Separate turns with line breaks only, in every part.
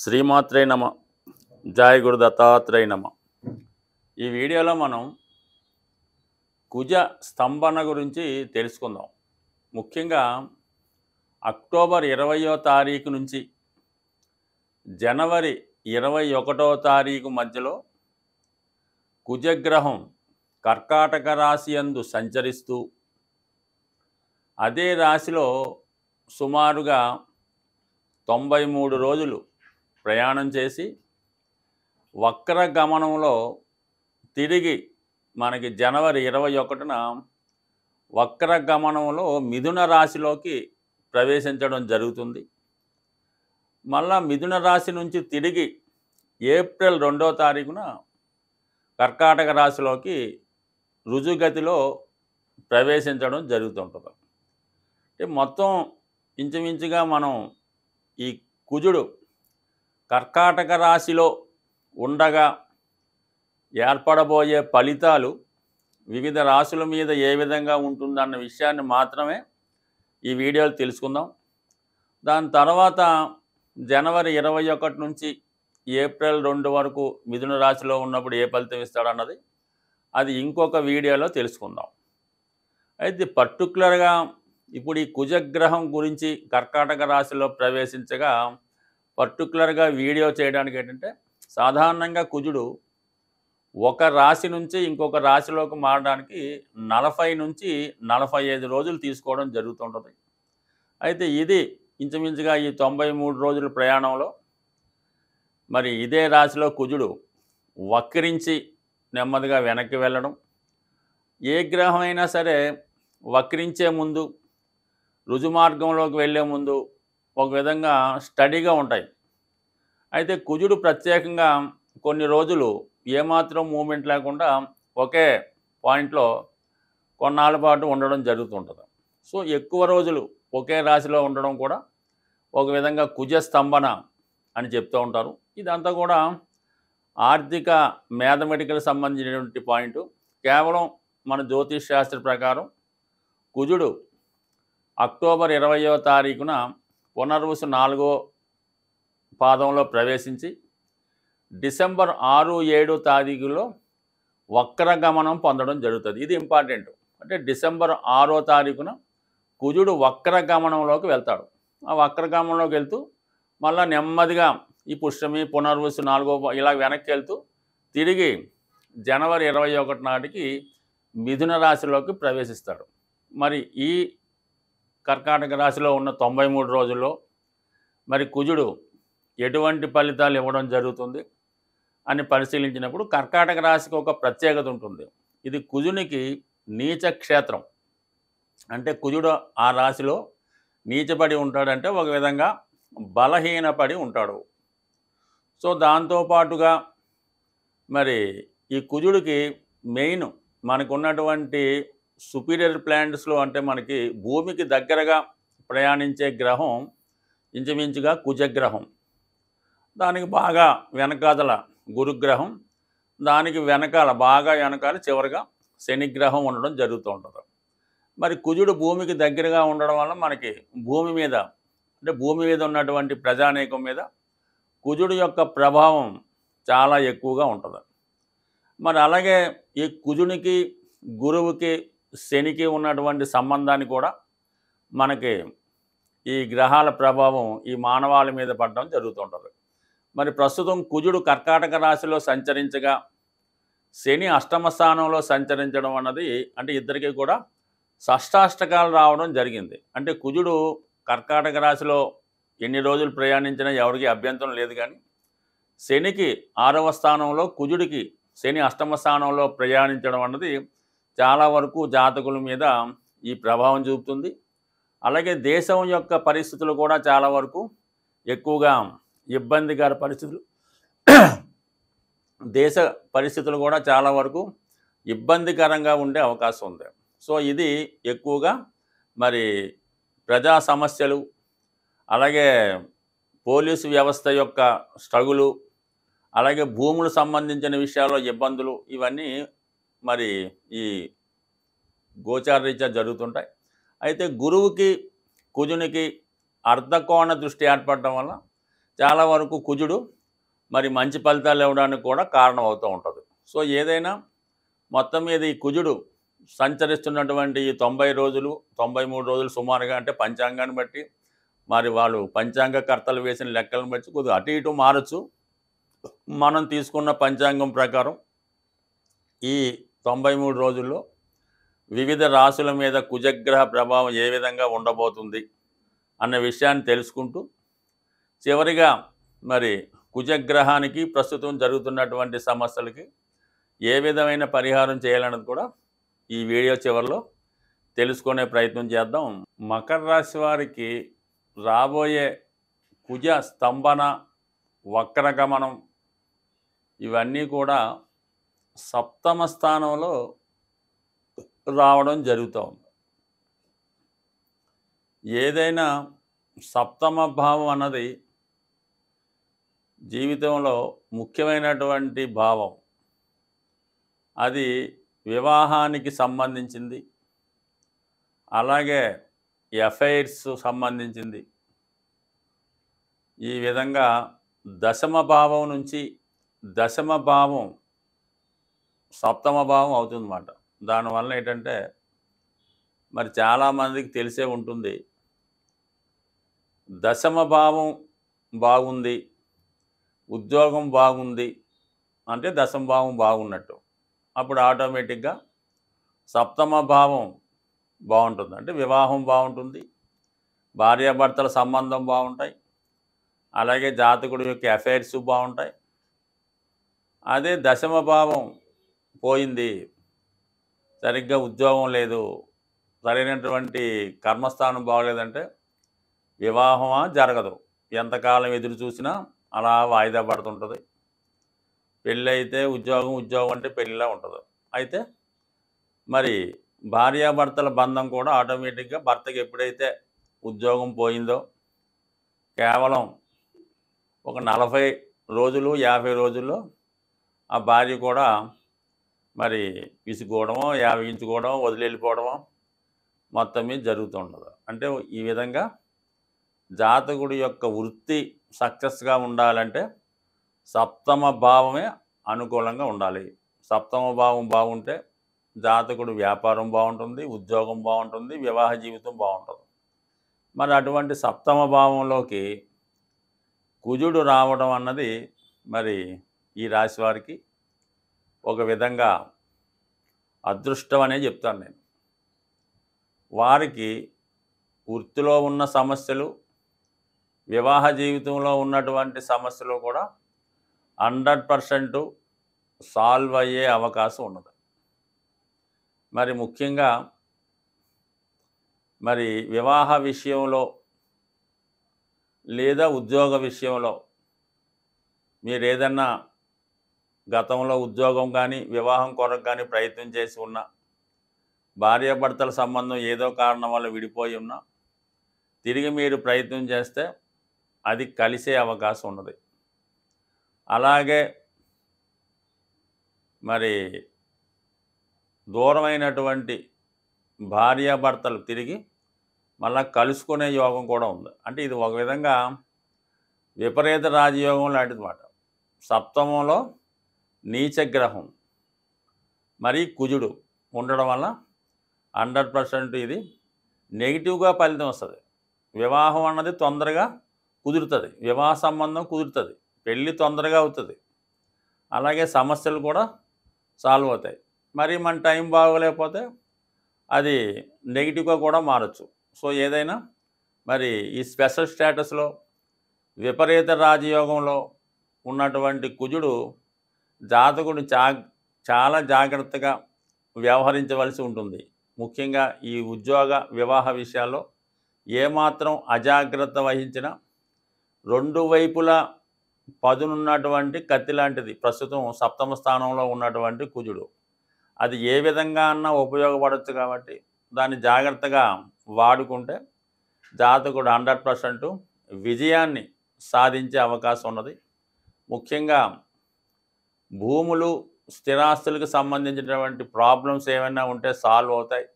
శ్రీమాత్రే నమ. జయ గురు దత్తాత్రేయ నమ. ఈ వీడియోలో మనం కుజ స్తంభన గురించి తెలుసుకుందాం. ముఖ్యంగా అక్టోబర్ 20వ తారీఖు నుంచి జనవరి 21వ తారీఖు మధ్యలో కుజగ్రహం కర్కాటక రాశి యందు సంచరిస్తూ అదే రాశిలో సుమారుగా 93 రోజులు ప్రయాణం చేసి వక్ర గమనంలో తిరిగి మనకి జనవరి 21న వక్ర గమనంలో మిథున రాశిలోకి ప్రవేశించడం జరుగుతుంది. మళ్ళా మిథున రాశి నుంచి తిరిగి ఏప్రిల్ 2వ తారీఖున కర్కాటక రాశిలోకి రుజుగతిలో ప్రవేశించడం జరుగుతుంటుంది. అంటే మొత్తం ఇంచుమించుగా మనం ఈ కుజుడు కర్కాటక రాశిలో ఉండగా ఏర్పడబోయే ఫలితాలు వివిధ రాశుల మీద ఏ విధంగా ఉంటుందన్న విషయాన్ని మాత్రమే ఈ వీడియోలో తెలుసుకుందాం. దాని తర్వాత జనవరి 21 నుంచి ఏప్రిల్ 2 వరకు మిథున రాశిలో ఉన్నప్పుడు ఏ ఫలితం ఇస్తాడన్నది అది ఇంకొక వీడియోలో తెలుసుకుందాం. అయితే పర్టికులర్గా ఇప్పుడు ఈ కుజగ్రహం గురించి కర్కాటక రాశిలో ప్రవేశించగా పర్టికులర్గా వీడియో చేయడానికి ఏంటంటే, సాధారణంగా కుజుడు ఒక రాశి నుంచి ఇంకొక రాశిలోకి మారడానికి 40 నుంచి 45 రోజులు తీసుకోవడం జరుగుతుంటుంది. అయితే ఇది ఇంచుమించుగా ఈ 93 రోజుల ప్రయాణంలో మరి ఇదే రాశిలో కుజుడు వక్రించి నెమ్మదిగా వెనక్కి వెళ్ళడం, ఏ గ్రహం అయినా సరే వక్రించే ముందు రుజుమార్గంలోకి వెళ్ళే ముందు ఒక విధంగా స్టడీగా ఉంటాయి. అయితే కుజుడు ప్రత్యేకంగా కొన్ని రోజులు ఏమాత్రం మూమెంట్ లేకుండా ఒకే పాయింట్లో కొన్నాళ్ళ పాటు ఉండడం జరుగుతుంటుంది. సో ఎక్కువ రోజులు ఒకే రాశిలో ఉండడం కూడా ఒక విధంగా కుజ స్తంభన అని చెప్తూ ఉంటారు. ఇదంతా కూడా ఆర్థిక మ్యాథమెటికల్ సంబంధించినటువంటి పాయింట్. కేవలం మన జ్యోతిష్ శాస్త్ర ప్రకారం కుజుడు అక్టోబర్ 20వ తారీఖున పునర్వసు 4వ పాదంలో ప్రవేశించి డిసెంబర్ 6, 7 తారీఖులో వక్రగమనం పొందడం జరుగుతుంది. ఇది ఇంపార్టెంట్. అంటే డిసెంబర్ 6వ తారీఖున కుజుడు వక్రగమనంలోకి వెళ్తాడు. ఆ వక్రగమనంలోకి వెళ్తూ మళ్ళీ నెమ్మదిగా ఈ పుష్యమి పునర్వసు 4వ ఇలా వెనక్కి వెళ్తూ తిరిగి జనవరి 21 నాటికి మిథున రాశిలోకి ప్రవేశిస్తాడు. మరి ఈ కర్కాటక రాశిలో ఉన్న 93 రోజుల్లో మరి కుజుడు ఎటువంటి ఫలితాలు ఇవ్వడం జరుగుతుంది అని పరిశీలించినప్పుడు కర్కాటక రాశికి ఒక ప్రత్యేకత ఉంటుంది. ఇది కుజునికి నీచ క్షేత్రం. అంటే కుజుడు ఆ రాశిలో నీచపడి ఉంటాడంటే ఒక విధంగా బలహీనపడి ఉంటాడు. సో దాంతోపాటుగా మరి ఈ కుజుడికి మెయిన్ మనకున్నటువంటి సుపీరియర్ ప్లానెట్స్లో అంటే మనకి భూమికి దగ్గరగా ప్రయాణించే గ్రహం ఇంచుమించుగా కుజగ్రహం. దానికి బాగా వెనకాదల గురుగ్రహం, దానికి వెనకాల బాగా వెనకాల చివరిగా శనిగ్రహం ఉండడం జరుగుతూ ఉంటుంది. మరి కుజుడు భూమికి దగ్గరగా ఉండడం వల్ల మనకి భూమి మీద అంటే భూమి మీద ఉన్నటువంటి ప్రజానీకం మీద కుజుడు యొక్క ప్రభావం చాలా ఎక్కువగా ఉంటుంది. మరి అలాగే ఈ కుజునికి గురువుకి శనికి ఉన్నటువంటి సంబంధాన్ని కూడా మనకి ఈ గ్రహాల ప్రభావం ఈ మానవాళి మీద పడడం జరుగుతుంటుంది. మరి ప్రస్తుతం కుజుడు కర్కాటక రాశిలో సంచరించగా శని అష్టమ స్థానంలో సంచరించడం అన్నది అంటే ఇద్దరికీ కూడా షష్టాష్టకాలు రావడం జరిగింది. అంటే కుజుడు కర్కాటక రాశిలో ఎన్ని రోజులు ప్రయాణించినా ఎవరికి అభ్యంతరం లేదు. కానీ శనికి 6వ స్థానంలో కుజుడికి శని అష్టమ స్థానంలో ప్రయాణించడం అన్నది చాలా వరకు జాతకుల మీద ఈ ప్రభావం చూపుతుంది. అలాగే దేశం యొక్క పరిస్థితులు కూడా చాలా వరకు ఎక్కువగా ఇబ్బందికర పరిస్థితులు దేశ పరిస్థితులు కూడా చాలా వరకు ఇబ్బందికరంగా ఉండే అవకాశం ఉంది. సో ఇది ఎక్కువగా మరి ప్రజా సమస్యలు, అలాగే పోలీసు వ్యవస్థ యొక్క స్ట్రగులు, అలాగే భూములకు సంబంధించిన విషయాల్లో ఇబ్బందులు ఇవన్నీ మరి ఈ గోచారరీత్యా జరుగుతుంటాయి. అయితే గురువుకి కుజునికి అర్ధకోణ దృష్టి ఏర్పడటం వల్ల చాలా వరకు కుజుడు మరి మంచి ఫలితాలు ఇవ్వడానికి కూడా కారణం అవుతూ ఉంటుంది. సో ఏదైనా మొత్తం మీద ఈ కుజుడు సంచరిస్తున్నటువంటి ఈ 90 రోజులు 93 రోజులు సుమారుగా, అంటే పంచాంగాన్ని బట్టి మరి వాళ్ళు పంచాంగకర్తలు వేసిన లెక్కలను బట్టి కొద్దిగా అటు ఇటు మారచ్చు. మనం తీసుకున్న పంచాంగం ప్రకారం ఈ 93 రోజుల్లో వివిధ రాశుల మీద కుజగ్రహ ప్రభావం ఏ విధంగా ఉండబోతుంది అన్న విషయాన్ని తెలుసుకుంటూ, చివరిగా మరి కుజగ్రహానికి ప్రస్తుతం జరుగుతున్నటువంటి సమస్యలకి ఏ విధమైన పరిహారం చేయాలన్నది కూడా ఈ వీడియో చివరిలో తెలుసుకునే ప్రయత్నం చేద్దాం. మకర రాశి వారికి రాబోయే కుజ స్తంభన, వక్రగమనం ఇవన్నీ కూడా సప్తమ స్థానంలో రావడం జరుగుతూ ఉంది. ఏదైనా సప్తమ భావం అన్నది జీవితంలో ముఖ్యమైనటువంటి భావం. అది వివాహానికి సంబంధించింది, అలాగే ఎఫైర్స్ సంబంధించింది. ఈ విధంగా దశమ భావం నుంచి దశమ భావం సప్తమ భావం అవుతుందన్నమాట. దానివల్ల ఏంటంటే మరి చాలామందికి తెలిసే ఉంటుంది, దశమ భావం బాగుంది, ఉద్యోగం బాగుంది అంటే దశమ భావం బాగున్నట్టు. అప్పుడు ఆటోమేటిక్గా సప్తమ భావం బాగుంటుంది, అంటే వివాహం బాగుంటుంది, భార్యాభర్తల సంబంధం బాగుంటాయి, అలాగే జాతకుడి యొక్క అఫైర్స్ బాగుంటాయి. అదే దశమ భావం పోయింది, సరిగ్గా ఉద్యోగం లేదు, సరైనటువంటి కర్మస్థానం బాగలేదంటే వివాహమా జరగదు. ఎంతకాలం ఎదురు చూసినా అలా వాయిదా పడుతుంటుంది. పెళ్ళి అయితే ఉద్యోగం, ఉద్యోగం అంటే పెళ్ళిలా ఉంటుంది. అయితే మరి భార్యాభర్తల బంధం కూడా ఆటోమేటిక్గా భర్తకి ఎప్పుడైతే ఉద్యోగం పోయిందో కేవలం ఒక 40 రోజులు 50 రోజుల్లో ఆ భార్య కూడా మరి విసుకోవడమో యావగించుకోవడం వదిలి వెళ్ళిపోవడమో మొత్తం మీద జరుగుతుండదు. అంటే ఈ విధంగా జాతకుడి యొక్క వృత్తి సక్సెస్గా ఉండాలంటే సప్తమ భావమే అనుకూలంగా ఉండాలి. సప్తమ భావం బాగుంటే జాతకుడు వ్యాపారం బాగుంటుంది, ఉద్యోగం బాగుంటుంది, వివాహ జీవితం బాగుంటుంది. మరి అటువంటి సప్తమ భావంలోకి కుజుడు రావడం అన్నది మరి ఈ రాశి వారికి ఒక విధంగా అదృష్టం అనే చెప్తాను నేను. వారికి వృత్తిలో ఉన్న సమస్యలు, వివాహ జీవితంలో ఉన్నటువంటి సమస్యలు కూడా 100% సాల్వ్ అయ్యే అవకాశం ఉన్నది. మరి ముఖ్యంగా మరి వివాహ విషయంలో లేదా ఉద్యోగ విషయంలో మీరు ఏదన్నా గతంలో ఉద్యోగం కానీ వివాహం కొరకు కానీ ప్రయత్నం చేసి ఉన్నా, భార్యాభర్తల సంబంధం ఏదో కారణం వల్ల విడిపోయి ఉన్నా, తిరిగి మీరు ప్రయత్నం చేస్తే అది కలిసే అవకాశం ఉన్నది. అలాగే మరి దూరమైనటువంటి భార్యాభర్తలు తిరిగి మళ్ళా కలుసుకునే యోగం కూడా ఉంది. అంటే ఇది ఒక విధంగా విపరీత రాజయోగం లాంటిది మాట. సప్తమంలో నీచగ్రహం మరి కుజుడు ఉండడం వల్ల 100% ఇది నెగిటివ్గా ఫలితం వస్తుంది. వివాహం అన్నది తొందరగా కుదురుతుంది, వివాహ సంబంధం కుదురుతుంది, పెళ్ళి తొందరగా అవుతుంది, అలాగే సమస్యలు కూడా సాల్వ్ అవుతాయి. మరి మన టైం బాగోలేకపోతే అది నెగిటివ్గా కూడా మారచ్చు. సో ఏదైనా మరి ఈ స్పెషల్ స్టేటస్లో విపరీత రాజయోగంలో ఉన్నటువంటి కుజుడు జాతకుడు చాలా జాగ్రత్తగా వ్యవహరించవలసి ఉంటుంది. ముఖ్యంగా ఈ ఉద్యోగ వివాహ విషయాల్లో ఏమాత్రం అజాగ్రత్త వహించినా రెండు వైపులా పదునున్నటువంటి కత్తి లాంటిది ప్రస్తుతం సప్తమ స్థానంలో ఉన్నటువంటి కుజుడు. అది ఏ విధంగా అన్నా ఉపయోగపడవచ్చు కాబట్టి దాన్ని జాగ్రత్తగా వాడుకుంటే జాతకుడు 100% విజయాన్ని సాధించే అవకాశం ఉన్నది. ముఖ్యంగా భూములు, స్థిరాస్తులకు సంబంధించినటువంటి ప్రాబ్లమ్స్ ఏమైనా ఉంటే సాల్వ్ అవుతాయి.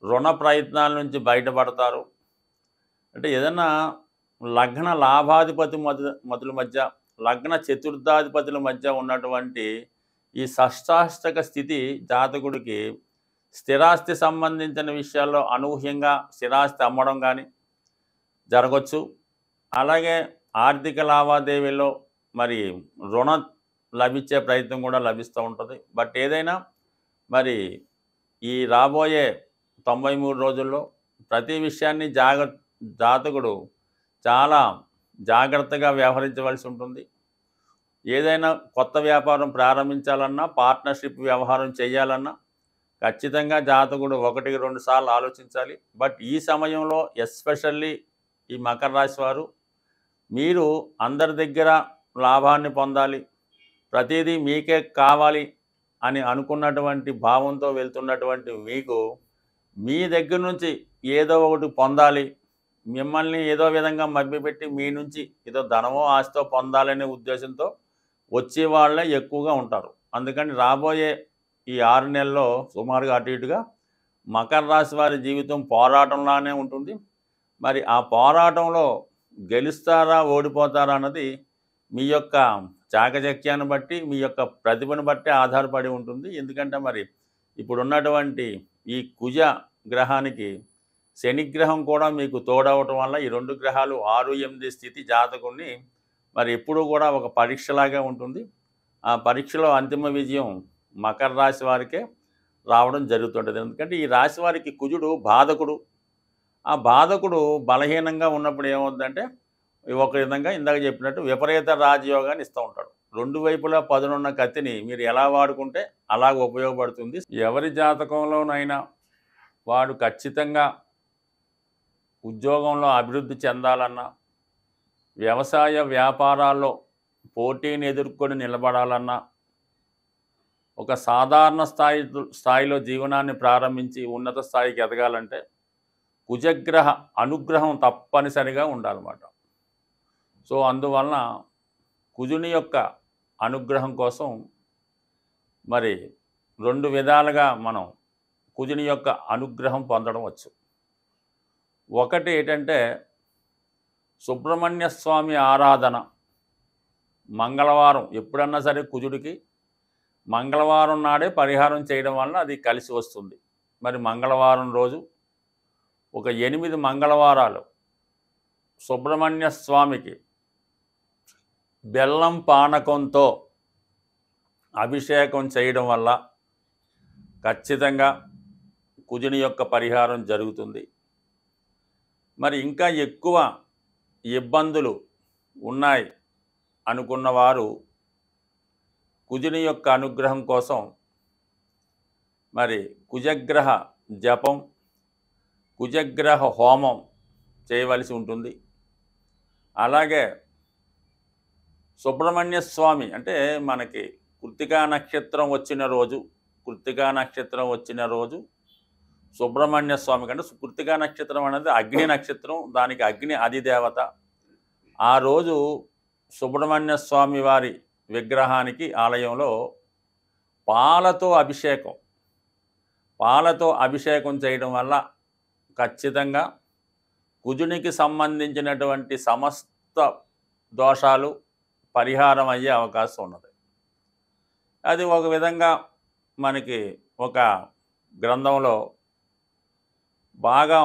రుణ ప్రయత్నాల నుంచి బయటపడతారు. అంటే ఏదైనా లగ్న లాభాధిపతి మతుల మధ్య, లగ్న చతుర్థాధిపతుల మధ్య ఉన్నటువంటి ఈ షష్టాష్టక స్థితి జాతకుడికి స్థిరాస్తి సంబంధించిన విషయాల్లో అనూహ్యంగా స్థిరాస్తి అమ్మడం కానీ జరగవచ్చు. అలాగే ఆర్థిక లావాదేవీల్లో మరి రుణం లభించే ప్రయత్నం కూడా లభిస్తూ ఉంటుంది. బట్ ఏదైనా మరి ఈ రాబోయే 93 రోజుల్లో ప్రతి విషయాన్ని జాతకుడు చాలా జాగ్రత్తగా వ్యవహరించవలసి ఉంటుంది. ఏదైనా కొత్త వ్యాపారం ప్రారంభించాలన్నా, పార్ట్నర్షిప్ వ్యవహారం చేయాలన్నా ఖచ్చితంగా జాతకుడు 1-2 సార్లు ఆలోచించాలి. బట్ ఈ సమయంలో ఎస్పెషల్లీ ఈ మకర రాశి వారు మీరు అందరి దగ్గర లాభాన్ని పొందాలి, ప్రతిదీ మీకే కావాలి అని అనుకున్నటువంటి భావంతో వెళ్తున్నటువంటి మీకు మీ దగ్గర నుంచి ఏదో ఒకటి పొందాలి, మిమ్మల్ని ఏదో విధంగా మభ్యపెట్టి మీ నుంచి ఏదో ధనమో ఆస్తో పొందాలనే ఉద్దేశంతో వచ్చే వాళ్ళే ఎక్కువగా ఉంటారు. అందుకని రాబోయే ఈ 6 నెలల్లో సుమారుగా అటు ఇటుగా మకర రాశి వారి జీవితం పోరాటంలానే ఉంటుంది. మరి ఆ పోరాటంలో గెలుస్తారా ఓడిపోతారా అన్నది మీ యొక్క చాకచక్యాన్ని బట్టి, మీ యొక్క ప్రతిభను బట్టి ఆధారపడి ఉంటుంది. ఎందుకంటే మరి ఇప్పుడున్నటువంటి ఈ కుజ గ్రహానికి శనిగ్రహం కూడా మీకు తోడవటం వల్ల ఈ 2 గ్రహాలు 6-8 స్థితి జాతకుడిని మరి ఎప్పుడూ కూడా ఒక పరీక్షలాగా ఉంటుంది. ఆ పరీక్షలో అంతిమ విజయం మకర రాశి వారికే రావడం జరుగుతుంటుంది. ఎందుకంటే ఈ రాశి వారికి కుజుడు బాధకుడు. ఆ బాధకుడు బలహీనంగా ఉన్నప్పుడు ఏమవుతుందంటే ఒక విధంగా ఇందాక చెప్పినట్టు విపరీత రాజయోగాన్ని ఇస్తూ ఉంటాడు. 2 వైపులా పదునున్న కత్తిని మీరు ఎలా వాడుకుంటే అలాగ ఉపయోగపడుతుంది. ఎవరి జాతకంలోనైనా వాడు ఖచ్చితంగా ఉద్యోగంలో అభివృద్ధి చెందాలన్నా, వ్యవసాయ వ్యాపారాల్లో పోటీని ఎదుర్కొని నిలబడాలన్నా, ఒక సాధారణ స్థాయిలో జీవనాన్ని ప్రారంభించి ఉన్నత స్థాయికి ఎదగాలంటే కుజగ్రహ అనుగ్రహం తప్పనిసరిగా ఉండాలన్నమాట. సో అందువలన కుజుని యొక్క అనుగ్రహం కోసం మరి 2 విధాలుగా మనం కుజుని యొక్క అనుగ్రహం పొందడం వచ్చు. ఒకటి ఏంటంటే సుబ్రహ్మణ్య స్వామి ఆరాధన. మంగళవారం ఎప్పుడన్నా సరే కుజుడికి మంగళవారం నాడే పరిహారం చేయడం వలన అది కలిసి వస్తుంది. మరి మంగళవారం రోజు ఒక 8 మంగళవారాలు సుబ్రహ్మణ్య స్వామికి బెల్లం పానకంతో అభిషేకం చేయడం వల్ల ఖచ్చితంగా కుజుని యొక్క పరిహారం జరుగుతుంది. మరి ఇంకా ఎక్కువ ఇబ్బందులు ఉన్నాయి అనుకున్నవారు కుజుని యొక్క అనుగ్రహం కోసం మరి కుజగ్రహ జపం, కుజగ్రహ హోమం చేయవలసి ఉంటుంది. అలాగే సుబ్రహ్మణ్య స్వామి అంటే మనకి కృత్తికా నక్షత్రం వచ్చిన రోజు సుబ్రహ్మణ్య స్వామి కంటే కృత్తికా నక్షత్రం అనేది అగ్ని నక్షత్రం, దానికి అగ్ని అధిదేవత. ఆ రోజు సుబ్రహ్మణ్య స్వామి వారి విగ్రహానికి ఆలయంలో పాలతో అభిషేకం చేయడం వల్ల ఖచ్చితంగా కుజునికి సంబంధించినటువంటి సమస్త దోషాలు పరిహారం అయ్యే అవకాశం ఉన్నది. అది ఒక విధంగా మనకి ఒక గ్రంథంలో బాగా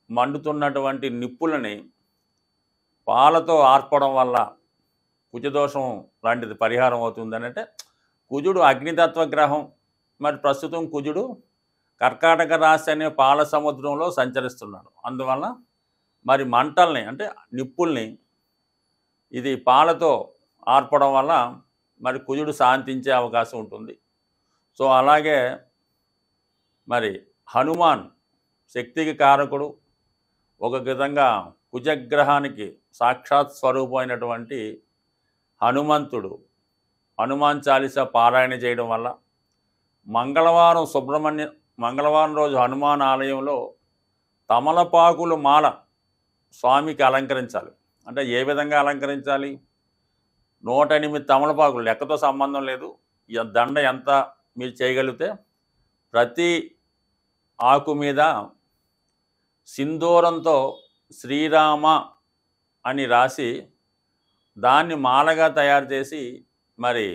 మండుతున్నటువంటి నిప్పులని పాలతో ఆర్పడం వల్ల కుజదోషం లాంటిది పరిహారం అవుతుందని. అంటే కుజుడు అగ్నితత్వ గ్రహం. మరి ప్రస్తుతం కుజుడు కర్కాటక రాశి అనే పాల సముద్రంలో సంచరిస్తున్నాడు. అందువల్ల మరి మంటల్ని అంటే నిప్పుల్ని ఇది పాలతో ఆర్పడం వల్ల మరి కుజుడు శాంతించే అవకాశం ఉంటుంది. సో అలాగే మరి హనుమాన్ శక్తికి కారకుడు. ఒక విధంగా కుజగ్రహానికి సాక్షాత్ స్వరూపమైనటువంటి హనుమంతుడు హనుమాన్ చాలీసా పారాయణ చేయడం వల్ల మంగళవారం రోజు హనుమాన్ ఆలయంలో తమలపాకులు మాల స్వామికి అలంకరించాలి. అంటే ఏ విధంగా అలంకరించాలి? 108 తమలపాకులు, లెక్కతో సంబంధం లేదు. దండ ఎంత మీరు చేయగలిగితే ప్రతి ఆకు మీద సింధూరంతో శ్రీరామ అని రాసి దాన్ని మాలగా తయారు చేసి మరి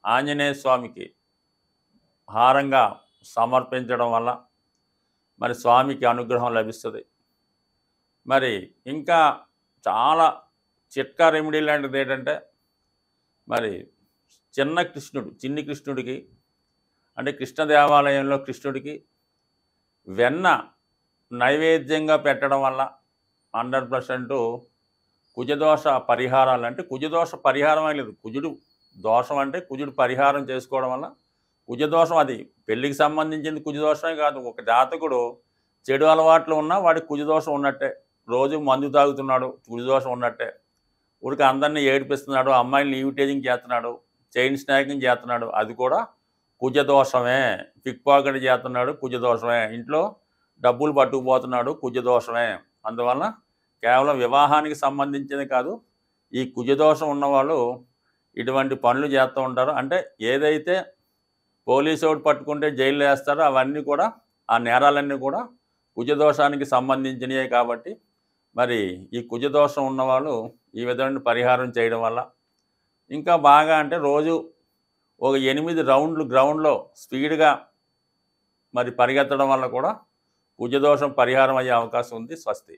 ఆంజనేయ స్వామికి హారంగా సమర్పించడం వల్ల మరి స్వామికి అనుగ్రహం లభిస్తుంది. మరి ఇంకా చాలా చిట్కా రెమెడీ లాంటిది ఏంటంటే మరి చిన్ని కృష్ణుడికి అంటే కృష్ణ దేవాలయంలో కృష్ణుడికి వెన్న నైవేద్యంగా పెట్టడం వల్ల 100% కుజదోష పరిహారాలు, అంటే కుజదోష పరిహారం లేదు, కుజుడు దోషం అంటే కుజుడు పరిహారం చేసుకోవడం వల్ల కుజదోషం, అది పెళ్ళికి సంబంధించింది కుజదోషమే కాదు, ఒక జాతకుడు చెడు అలవాట్లు ఉన్నా వాడికి కుజదోషం ఉన్నట్టే, రోజు మందు తాగుతున్నాడు కుజదోషం ఉన్నట్టే, ఊరికి అందరినీ ఏడిపిస్తున్నాడు, అమ్మాయిని ఈవిటేజింగ్ చేస్తున్నాడు, చైన్ స్నాకింగ్ చేస్తున్నాడు, అది కూడా కుజదోషమే, పిక్ పాకెట్ చేస్తున్నాడు కుజదోషమే, ఇంట్లో డబ్బులు పట్టుకుపోతున్నాడు కుజదోషమే. అందువల్ల కేవలం వివాహానికి సంబంధించింది కాదు, ఈ కుజదోషం ఉన్నవాళ్ళు ఇటువంటి పనులు చేస్తూ ఉంటారు. అంటే ఏదైతే పోలీసు వాడు పట్టుకుంటే జైల్లో వేస్తారో అవన్నీ కూడా, ఆ నేరాలన్నీ కూడా కుజదోషానికి సంబంధించినవే. కాబట్టి మరి ఈ కుజదోషం ఉన్నవాళ్ళు ఈ విధమైన పరిహారం చేయడం వల్ల ఇంకా బాగా, అంటే రోజు ఒక 8 రౌండ్లు గ్రౌండ్లో స్పీడ్గా మరి పరిగెత్తడం వల్ల కూడా కుజదోషం పరిహారం అయ్యే అవకాశం ఉంది. స్వస్తి.